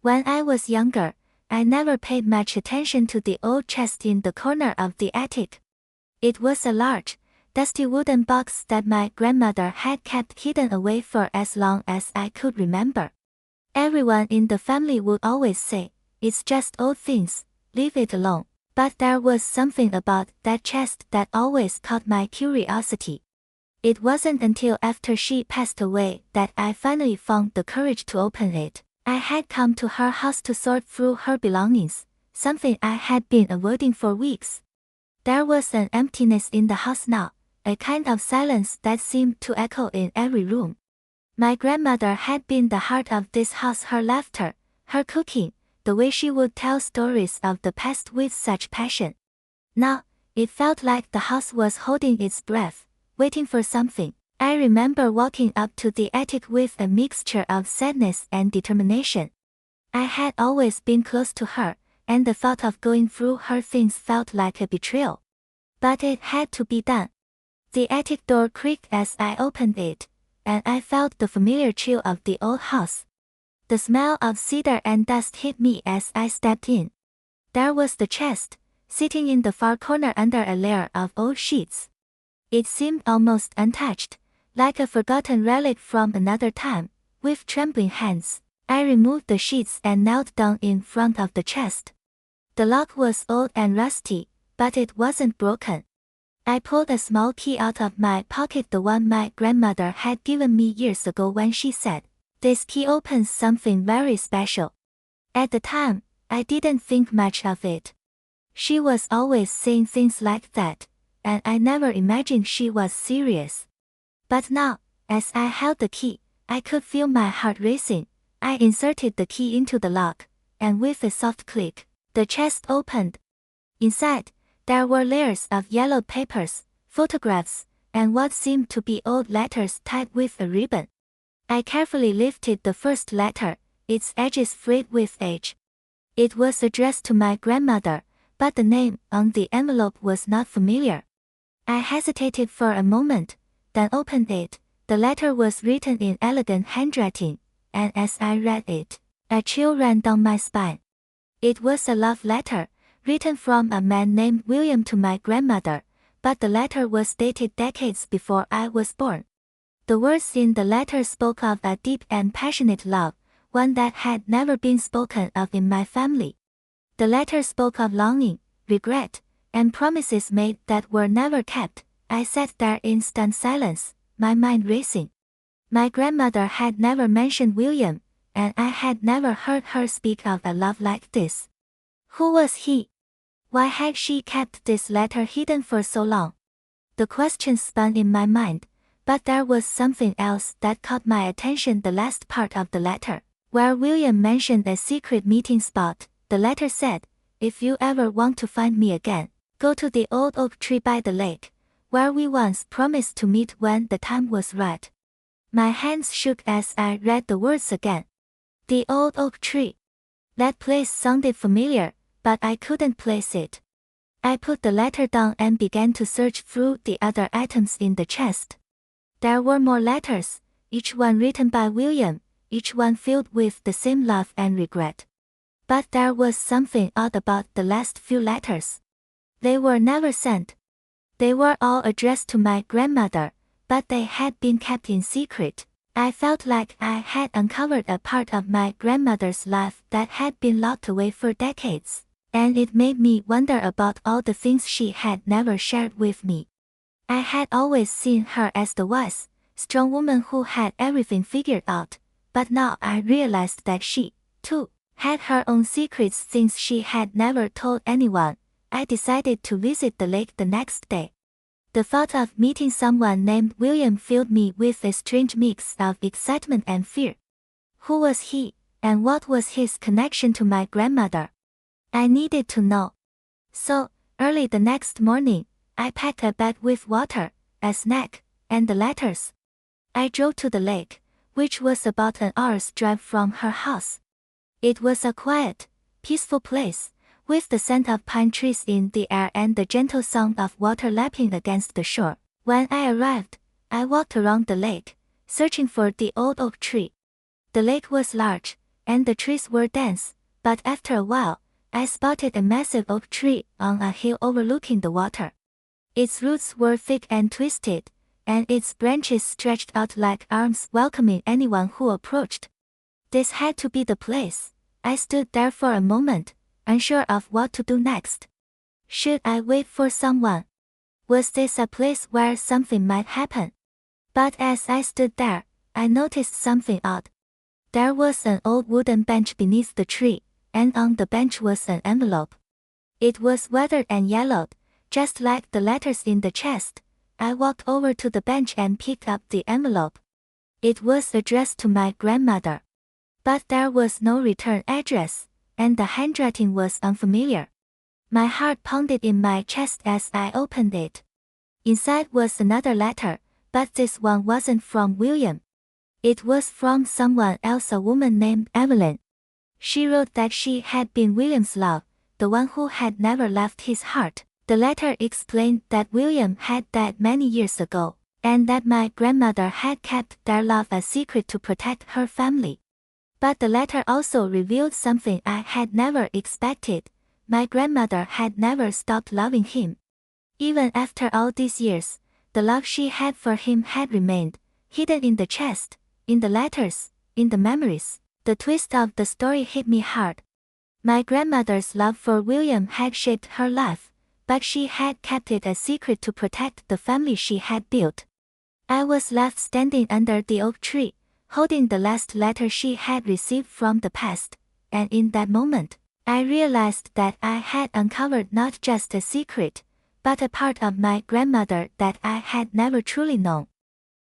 When I was younger, I never paid much attention to the old chest in the corner of the attic. It was a large, dusty wooden box that my grandmother had kept hidden away for as long as I could remember. Everyone in the family would always say, "It's just old things, leave it alone." But there was something about that chest that always caught my curiosity. It wasn't until after she passed away that I finally found the courage to open it. I had come to her house to sort through her belongings, something I had been avoiding for weeks. There was an emptiness in the house now, a kind of silence that seemed to echo in every room. My grandmother had been the heart of this house, her laughter, her cooking, the way she would tell stories of the past with such passion. Now, it felt like the house was holding its breath, waiting for something. I remember walking up to the attic with a mixture of sadness and determination. I had always been close to her, and the thought of going through her things felt like a betrayal. But it had to be done. The attic door creaked as I opened it, and I felt the familiar chill of the old house. The smell of cedar and dust hit me as I stepped in. There was the chest, sitting in the far corner under a layer of old sheets. It seemed almost untouched, like a forgotten relic from another time. With trembling hands, I removed the sheets and knelt down in front of the chest. The lock was old and rusty, but it wasn't broken. I pulled a small key out of my pocket, the one my grandmother had given me years ago when she said, "This key opens something very special." At the time, I didn't think much of it. She was always saying things like that, and I never imagined she was serious. But now, as I held the key, I could feel my heart racing. I inserted the key into the lock, and with a soft click, the chest opened. Inside, there were layers of yellowed papers, photographs, and what seemed to be old letters tied with a ribbon. I carefully lifted the first letter, its edges frayed with age. It was addressed to my grandmother, but the name on the envelope was not familiar. I hesitated for a moment, then opened it. The letter was written in elegant handwriting, and as I read it, a chill ran down my spine. It was a love letter, written from a man named William to my grandmother, but the letter was dated decades before I was born. The words in the letter spoke of a deep and passionate love, one that had never been spoken of in my family. The letter spoke of longing, regret, and promises made that were never kept. I sat there in stunned silence, my mind racing. My grandmother had never mentioned William, and I had never heard her speak of a love like this. Who was he? Why had she kept this letter hidden for so long? The questions spun in my mind, but there was something else that caught my attention. The last part of the letter, where William mentioned a secret meeting spot. The letter said, "If you ever want to find me again, go to the old oak tree by the lake, where we once promised to meet when the time was right." My hands shook as I read the words again. The old oak tree. That place sounded familiar, but I couldn't place it. I put the letter down and began to search through the other items in the chest. There were more letters, each one written by William, each one filled with the same love and regret. But there was something odd about the last few letters. They were never sent. They were all addressed to my grandmother, but they had been kept in secret. I felt like I had uncovered a part of my grandmother's life that had been locked away for decades, and it made me wonder about all the things she had never shared with me. I had always seen her as the wise, strong woman who had everything figured out, but now I realized that she, too, had her own secrets, things she had never told anyone. I decided to visit the lake the next day. The thought of meeting someone named William filled me with a strange mix of excitement and fear. Who was he, and what was his connection to my grandmother? I needed to know. So, early the next morning, I packed a bag with water, a snack, and the letters. I drove to the lake, which was about an hour's drive from her house. It was a quiet, peaceful place, with the scent of pine trees in the air and the gentle sound of water lapping against the shore. When I arrived, I walked around the lake, searching for the old oak tree. The lake was large, and the trees were dense, but after a while, I spotted a massive oak tree on a hill overlooking the water. Its roots were thick and twisted, and its branches stretched out like arms welcoming anyone who approached. This had to be the place. I stood there for a moment, unsure of what to do next. Should I wait for someone? Was this a place where something might happen? But as I stood there, I noticed something odd. There was an old wooden bench beneath the tree, and on the bench was an envelope. It was weathered and yellowed, just like the letters in the chest. I walked over to the bench and picked up the envelope. It was addressed to my grandmother. But there was no return address, and the handwriting was unfamiliar. My heart pounded in my chest as I opened it. Inside was another letter, but this one wasn't from William. It was from someone else, a woman named Evelyn. She wrote that she had been William's love, the one who had never left his heart. The letter explained that William had died many years ago, and that my grandmother had kept their love a secret to protect her family. But the letter also revealed something I had never expected. My grandmother had never stopped loving him. Even after all these years, the love she had for him had remained, hidden in the chest, in the letters, in the memories. The twist of the story hit me hard. My grandmother's love for William had shaped her life, but she had kept it a secret to protect the family she had built. I was left standing under the oak tree, holding the last letter she had received from the past, and in that moment, I realized that I had uncovered not just a secret, but a part of my grandmother that I had never truly known.